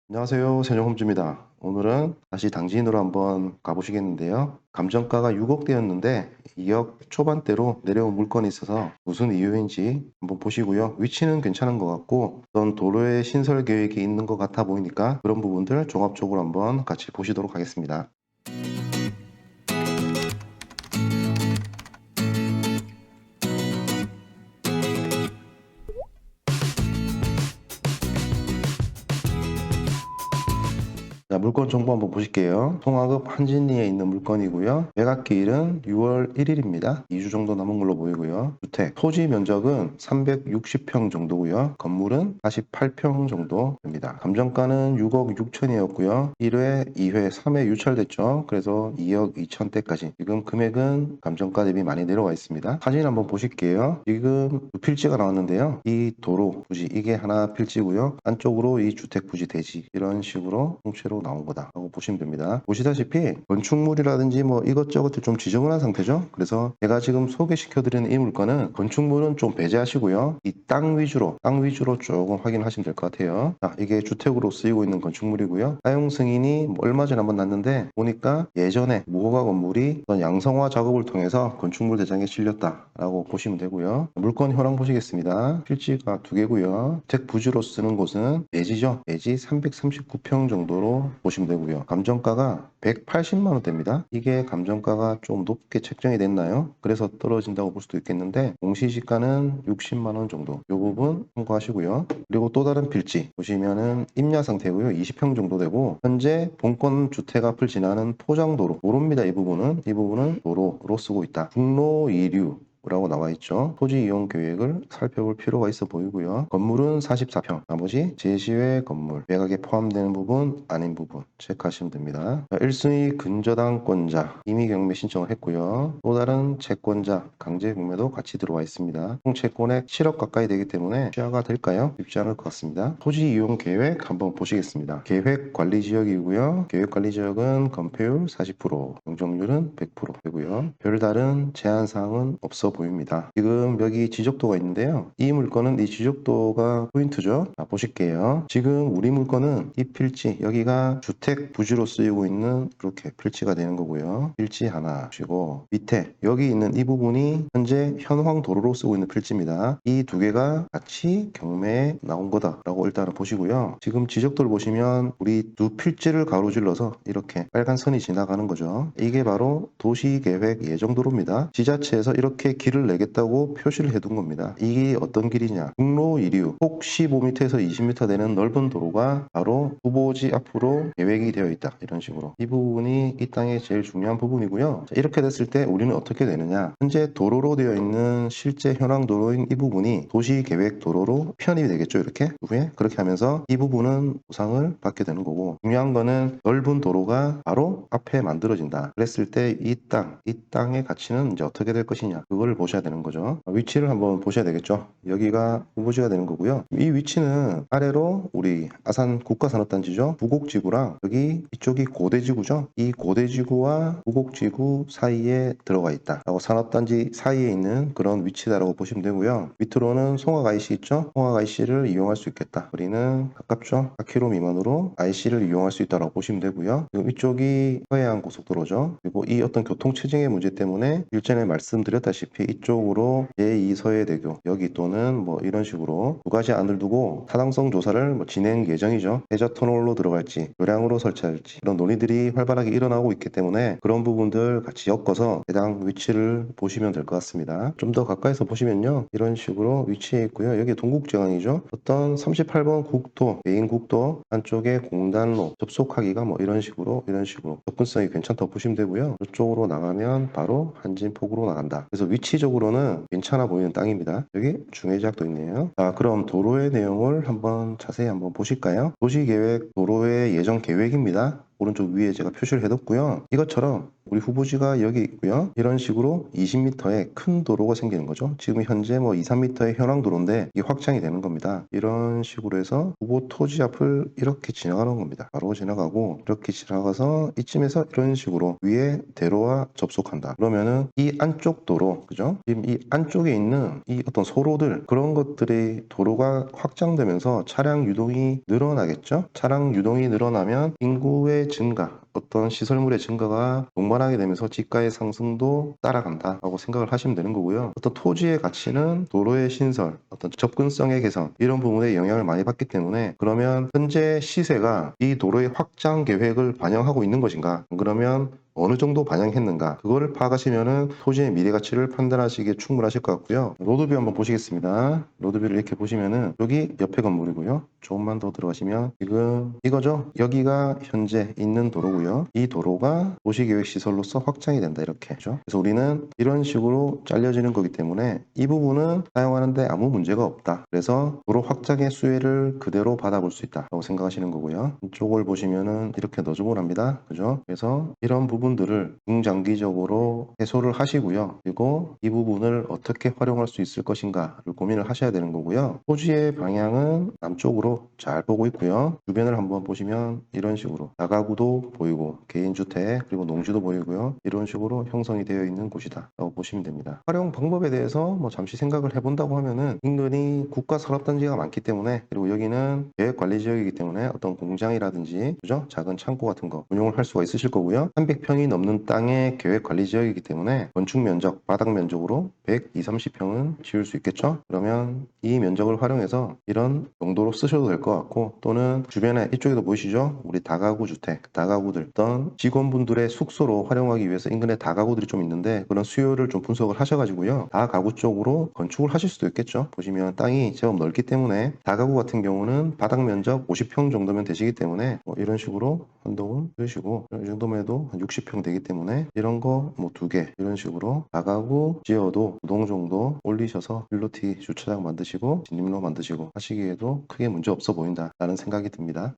안녕하세요. 세종홈즈입니다. 오늘은 다시 당진으로 한번 가보시겠는데요. 감정가가 6억대였는데 2억 초반대로 내려온 물건이 있어서 무슨 이유인지 한번 보시고요. 위치는 괜찮은 것 같고 어떤 도로의 신설 계획이 있는 것 같아 보이니까 그런 부분들 종합적으로 한번 같이 보시도록 하겠습니다. 자, 물건 정보 한번 보실게요. 송화읍 한진리에 있는 물건이고요. 매각기일은 6월 1일입니다. 2주 정도 남은 걸로 보이고요. 주택, 토지 면적은 360평 정도고요. 건물은 48평 정도 됩니다. 감정가는 6억 6천이었고요. 1회, 2회, 3회 유찰됐죠. 그래서 2억 2천대까지. 지금 금액은 감정가 대비 많이 내려와 있습니다. 사진 한번 보실게요. 지금 필지가 나왔는데요. 이 도로 부지, 이게 하나 필지고요. 안쪽으로 이 주택 부지 대지, 이런 식으로 통째로 나온 거다라고 보시면 됩니다. 보시다시피 건축물이라든지 뭐 이것저것들 좀 지저분한 상태죠. 그래서 제가 지금 소개시켜드리는 이 물건은 건축물은 좀 배제하시고요. 이 땅 위주로 조금 확인하시면 될 것 같아요. 자, 이게 주택으로 쓰이고 있는 건축물이고요. 사용 승인이 뭐 얼마 전에 한번 났는데 보니까 예전에 무허가 건물이 어떤 양성화 작업을 통해서 건축물 대장에 실렸다라고 보시면 되고요. 물건 현황 보시겠습니다. 필지가 두 개고요. 주택 부지로 쓰는 곳은 예지죠. 예지 339평 정도로 보시면 되고요. 감정가가 180만 원대입니다. 이게 감정가가 좀 높게 책정이 됐나요? 그래서 떨어진다고 볼 수도 있겠는데 공시지가는 60만 원 정도. 이 부분 참고하시고요. 그리고 또 다른 필지 보시면은 임야 상태고요. 20평 정도 되고 현재 본권 주택 앞을 지나는 포장도로 도로입니다. 이 부분은 도로로 쓰고 있다. 국로 2류 라고 나와 있죠. 토지 이용 계획을 살펴볼 필요가 있어 보이고요. 건물은 44평, 나머지 제시외 건물, 매각에 포함되는 부분, 아닌 부분 체크하시면 됩니다. 1순위 근저당권자 임의 경매 신청을 했고요. 또 다른 채권자 강제 경매도 같이 들어와 있습니다. 총 채권액 7억 가까이 되기 때문에 취하가 될까요? 쉽지 않을 것 같습니다. 토지 이용 계획 한번 보시겠습니다. 계획 관리 지역이고요. 계획 관리 지역은 건폐율 40%, 용적률은 100% 되고요. 별다른 제한 사항은 없어 보입니다. 지금 여기 지적도가 있는데요. 이 물건은 이 지적도가 포인트죠. 자, 보실게요. 지금 우리 물건은 이 필지, 여기가 주택 부지로 쓰이고 있는 이렇게 필지가 되는 거고요. 필지 하나 보시고 밑에 여기 있는 이 부분이 현재 현황 도로로 쓰고 있는 필지입니다. 이 두 개가 같이 경매에 나온 거다라고 일단은 보시고요. 지금 지적도를 보시면 우리 두 필지를 가로질러서 이렇게 빨간 선이 지나가는 거죠. 이게 바로 도시계획 예정도로입니다. 지자체에서 이렇게 길을 내겠다고 표시를 해둔 겁니다. 이게 어떤 길이냐? 국로 2류 폭 15m에서 20m 되는 넓은 도로가 바로 후보지 앞으로 계획이 되어 있다. 이런 식으로. 이 부분이 이 땅의 제일 중요한 부분이고요. 자, 이렇게 됐을 때 우리는 어떻게 되느냐? 현재 도로로 되어 있는 실제 현황 도로인 이 부분이 도시계획 도로로 편입이 되겠죠. 이렇게 후에 그렇게 하면서 이 부분은 보상을 받게 되는 거고, 중요한 거는 넓은 도로가 바로 앞에 만들어진다. 그랬을 때 이 땅의 가치는 이제 어떻게 될 것이냐, 그걸 보셔야 되는 거죠. 위치를 한번 보셔야 되겠죠. 여기가 후보지가 되는 거고요. 이 위치는 아래로 우리 아산 국가산업단지죠. 부곡지구랑 여기 이쪽이 고대지구죠. 이 고대지구와 부곡지구 사이에 들어가 있다 라고, 산업단지 사이에 있는 그런 위치다라고 보시면 되고요. 밑으로는 송악 IC 있죠. 송악 IC를 이용할 수 있겠다. 우리는 가깝죠. 4km 미만으로 IC를 이용할 수 있다고 보시면 되고요. 그리고 이쪽이 서해안 고속도로죠. 그리고 이 어떤 교통체증의 문제 때문에 일전에 말씀드렸다시피 이쪽으로 제2서해대교 여기 또는 뭐 이런 식으로 두 가지 안을 두고 타당성 조사를 뭐 진행 예정이죠. 해저 터널로 들어갈지 교량으로 설치할지 이런 논의들이 활발하게 일어나고 있기 때문에 그런 부분들 같이 엮어서 해당 위치를 보시면 될 것 같습니다. 좀 더 가까이서 보시면요. 이런 식으로 위치해 있고요. 여기 동국제강이죠. 어떤 38번 국도, 메인 국도 안쪽에 공단로 접속하기가 뭐 이런 식으로 접근성이 괜찮다고 보시면 되고요. 이쪽으로 나가면 바로 한진폭으로 나간다. 그래서 위치적으로는 괜찮아 보이는 땅입니다. 여기 중해지역도 있네요. 자, 그럼 도로의 내용을 한번 자세히 한번 보실까요? 도시계획 도로의 예정 계획입니다. 오른쪽 위에 제가 표시를 해뒀고요. 이것처럼 우리 후보지가 여기 있고요. 이런 식으로 20m의 큰 도로가 생기는 거죠. 지금 현재 뭐 2, 3m의 현황 도로인데 이게 확장이 되는 겁니다. 이런 식으로 해서 후보 토지 앞을 이렇게 지나가는 겁니다. 바로 지나가고 이렇게 지나가서 이쯤에서 이런 식으로 위에 대로와 접속한다. 그러면은 이 안쪽 도로, 그죠? 지금 이 안쪽에 있는 이 어떤 소로들, 그런 것들의 도로가 확장되면서 차량 유동이 늘어나겠죠? 차량 유동이 늘어나면 인구의 증가, 어떤 시설물의 증가가 동반하게 되면서 지가의 상승도 따라간다라고 생각을 하시면 되는 거고요. 어떤 토지의 가치는 도로의 신설, 어떤 접근성의 개선 이런 부분에 영향을 많이 받기 때문에 그러면 현재 시세가 이 도로의 확장 계획을 반영하고 있는 것인가? 그러면 어느 정도 반영했는가 그거를 파악하시면은 토지의 미래 가치를 판단하시기에 충분하실 것 같고요. 로드뷰 한번 보시겠습니다. 로드뷰를 이렇게 보시면은 여기 옆에 건물이고요. 조금만 더 들어가시면 지금 이거죠. 여기가 현재 있는 도로고요. 이 도로가 도시계획시설로서 확장이 된다 이렇게 죠. 그래서 우리는 이런 식으로 잘려지는 거기 때문에 이 부분은 사용하는데 아무 문제가 없다. 그래서 도로 확장의 수혜를 그대로 받아볼 수 있다라고 생각하시는 거고요. 이쪽을 보시면은 이렇게 너즈분합니다. 그죠? 그래서 이런 부분들을 중장기적으로 해소를 하시고요. 그리고 이 부분을 어떻게 활용할 수 있을 것인가를 고민을 하셔야 되는 거고요. 토지의 방향은 남쪽으로 잘 보고 있고요. 주변을 한번 보시면 이런 식으로 다가구도 보이고 개인주택 그리고 농지도 보이고요. 이런 식으로 형성이 되어 있는 곳이다 라고 보시면 됩니다. 활용 방법에 대해서 뭐 잠시 생각을 해본다고 하면은 인근이 국가산업단지가 많기 때문에 그리고 여기는 계획관리지역이기 때문에 어떤 공장이라든지 그죠? 작은 창고 같은 거 운용을 할 수가 있으실 거고요. 300평이 넘는 땅의 계획관리지역이기 때문에 건축 면적, 바닥 면적으로 120, 30평은 지을 수 있겠죠? 그러면 이 면적을 활용해서 이런 용도로 쓰셔도 될 것 같고 또는 주변에 이쪽에도 보이시죠? 우리 다가구 주택, 다가구들 어떤 직원분들의 숙소로 활용하기 위해서 인근에 다가구들이 좀 있는데 그런 수요를 좀 분석을 하셔가지고요. 다가구 쪽으로 건축을 하실 수도 있겠죠? 보시면 땅이 제법 넓기 때문에 다가구 같은 경우는 바닥 면적 50평 정도면 되시기 때문에 뭐 이런 식으로 한동을 쓰시고 이 정도면 해도 한 60평 되기 때문에 이런 거 뭐 2개 이런 식으로 다가구 지어도 2동 정도 올리셔서 필로티 주차장 만드시고 진입로 만드시고 하시기에도 크게 문제 없어 보인다라는 생각이 듭니다.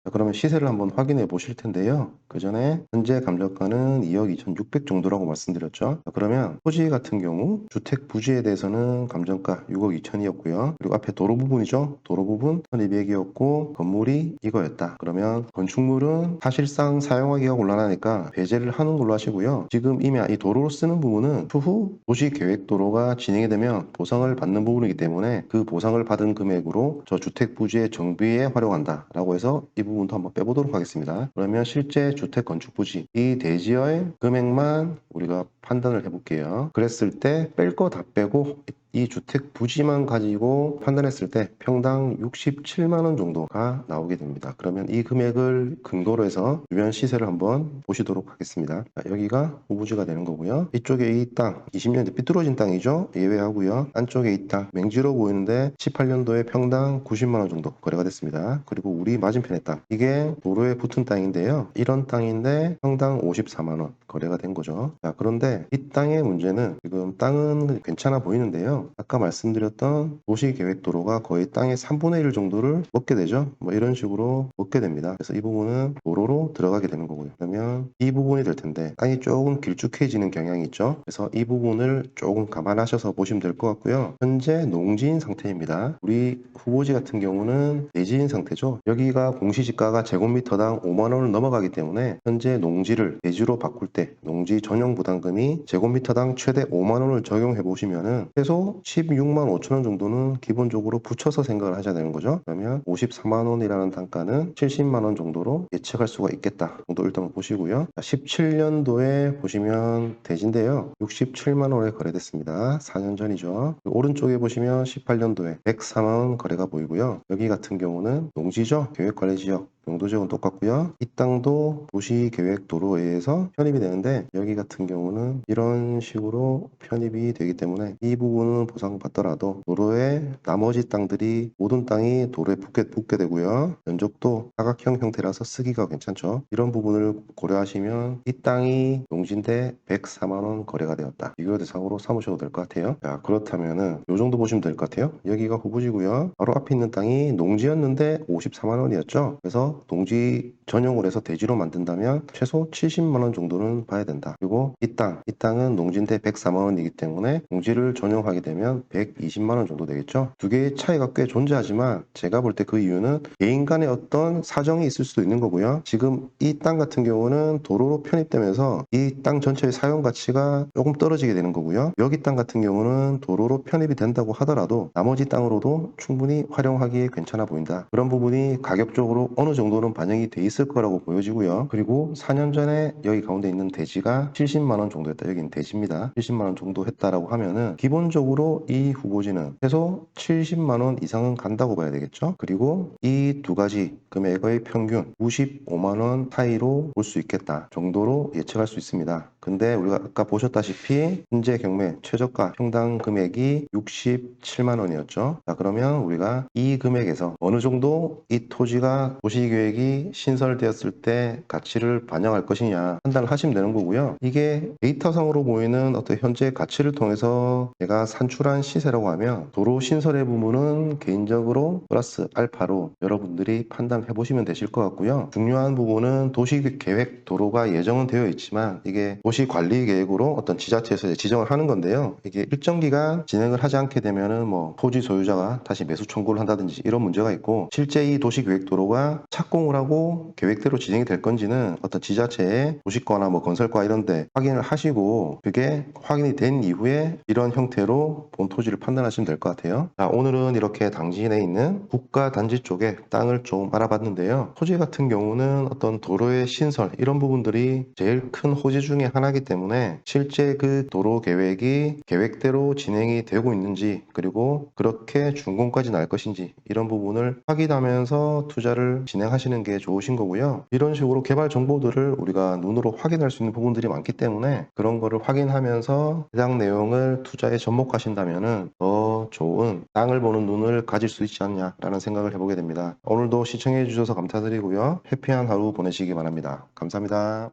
자, 그러면 시세를 한번 확인해 보실 텐데요. 그 전에 현재 감정가는 2억 2,600 정도라고 말씀드렸죠. 자, 그러면 토지 같은 경우 주택 부지에 대해서는 감정가 6억 2천이었고요. 그리고 앞에 도로 부분이죠. 도로 부분 1,200이었고 건물이 이거였다. 그러면 건축물은 사실상 사용하기가 곤란하니까 배제를 하는 걸로 하시고요. 지금 이미 이 도로로 쓰는 부분은 추후 도시계획도로가 진행이 되면 보상을 받는 부분이기 때문에 그 보상을 받은 금액으로 저 주택 부지의 정비에 활용한다라고 해서 이 부분도 한번 빼보도록 하겠습니다. 그러면 실제 주택 건축 부지 이 대지의 금액만 우리가 판단을 해볼게요. 그랬을 때 뺄 거 다 빼고 이 주택 부지만 가지고 판단했을 때 평당 67만 원 정도가 나오게 됩니다. 그러면 이 금액을 근거로 해서 주변 시세를 한번 보시도록 하겠습니다. 자, 여기가 후부지가 되는 거고요. 이쪽에 이 땅 20년대 삐뚤어진 땅이죠. 예외하고요. 안쪽에 이 땅 맹지로 보이는데 18년도에 평당 90만 원 정도 거래가 됐습니다. 그리고 우리 맞은편의 땅 이게 도로에 붙은 땅인데요. 이런 땅인데 평당 54만 원 거래가 된 거죠. 자, 그런데 이 땅의 문제는 지금 땅은 괜찮아 보이는데요. 아까 말씀드렸던 도시계획도로가 거의 땅의 3분의 1 정도를 먹게 되죠. 뭐 이런 식으로 먹게 됩니다. 그래서 이 부분은 도로로 들어가게 되는 거고요. 그러면 이 부분이 될 텐데 땅이 조금 길쭉해지는 경향이 있죠. 그래서 이 부분을 조금 감안하셔서 보시면 될 것 같고요. 현재 농지인 상태입니다. 우리 후보지 같은 경우는 내지인 상태죠. 여기가 공시지가가 제곱미터당 5만 원을 넘어가기 때문에 현재 농지를 대지로 바꿀 때 농지 전용 부담금이 제곱미터당 최대 5만 원을 적용해 보시면은 최소 16만 5천 원 정도는 기본적으로 붙여서 생각을 하셔야 되는 거죠. 그러면 54만 원이라는 단가는 70만 원 정도로 예측할 수가 있겠다 정도 일단 보시고요. 17년도에 보시면 대지인데요. 67만 원에 거래됐습니다. 4년 전이죠. 오른쪽에 보시면 18년도에 104만 원 거래가 보이고요. 여기 같은 경우는 농지죠. 계획관리지역 용도지역은 똑같고요. 이 땅도 도시계획도로에 의해서 편입이 되는데 여기 같은 경우는 이런 식으로 편입이 되기 때문에 이 부분은 보상받더라도 도로에 나머지 땅들이 모든 땅이 도로에 붙게 되고요. 면적도 사각형 형태라서 쓰기가 괜찮죠. 이런 부분을 고려하시면 이 땅이 농지인데 104만 원 거래가 되었다. 비교 대상으로 삼으셔도 될 것 같아요. 자, 그렇다면은 이 정도 보시면 될 것 같아요. 여기가 후보지고요. 바로 앞에 있는 땅이 농지였는데 54만 원이었죠. 그래서 해서 농지 전용을 해서 대지로 만든다면 최소 70만 원 정도는 봐야 된다. 그리고 이 땅은 농지인데 104만 원이기 때문에 농지를 전용하게 되면 120만 원 정도 되겠죠. 두 개의 차이가 꽤 존재하지만 제가 볼 때 그 이유는 개인 간의 어떤 사정이 있을 수도 있는 거고요. 지금 이 땅 같은 경우는 도로로 편입되면서 이 땅 전체의 사용 가치가 조금 떨어지게 되는 거고요. 여기 땅 같은 경우는 도로로 편입이 된다고 하더라도 나머지 땅으로도 충분히 활용하기에 괜찮아 보인다. 그런 부분이 가격적으로 어느 정도는 반영이 돼 있을 거라고 보여지고요. 그리고 4년 전에 여기 가운데 있는 대지가 70만 원 정도 했다. 여기는 대지입니다. 70만 원 정도 했다라고 하면은 기본적으로 이 후보지는 최소 70만 원 이상은 간다고 봐야 되겠죠. 그리고 이 두 가지 금액의 평균 95만 원 사이로 볼 수 있겠다 정도로 예측할 수 있습니다. 근데 우리가 아까 보셨다시피 현재 경매 최저가 평당 금액이 67만 원이었죠. 자, 그러면 우리가 이 금액에서 어느 정도 이 토지가 도시계획이 신설되었을 때 가치를 반영할 것이냐 판단을 하시면 되는 거고요. 이게 데이터상으로 보이는 어떤 현재 가치를 통해서 제가 산출한 시세라고 하면 도로 신설의 부분은 개인적으로 플러스 알파로 여러분들이 판단해 보시면 되실 것 같고요. 중요한 부분은 도시계획 도로가 예정은 되어 있지만 이게 도시관리계획으로 어떤 지자체에서 지정을 하는 건데요. 이게 일정 기간 진행을 하지 않게 되면은 뭐 토지 소유자가 다시 매수 청구를 한다든지 이런 문제가 있고, 실제 이 도시계획도로가 착공을 하고 계획대로 진행이 될 건지는 어떤 지자체의 도시과나 뭐 건설과 이런 데 확인을 하시고 그게 확인이 된 이후에 이런 형태로 본 토지를 판단하시면 될 것 같아요. 자, 오늘은 이렇게 당진에 있는 국가단지 쪽에 땅을 좀 알아봤는데요. 토지 같은 경우는 어떤 도로의 신설 이런 부분들이 제일 큰 호재 중에 하나이기 때문에 실제 그 도로 계획이 계획대로 진행이 되고 있는지, 그리고 그렇게 준공까지 날 것인지 이런 부분을 확인하면서 투자를 진행하시는 게 좋으신 거고요. 이런 식으로 개발 정보들을 우리가 눈으로 확인할 수 있는 부분들이 많기 때문에 그런 거를 확인하면서 해당 내용을 투자에 접목하신다면은 더 좋은 땅을 보는 눈을 가질 수 있지 않냐라는 생각을 해보게 됩니다. 오늘도 시청해 주셔서 감사드리고요. 해피한 하루 보내시기 바랍니다. 감사합니다.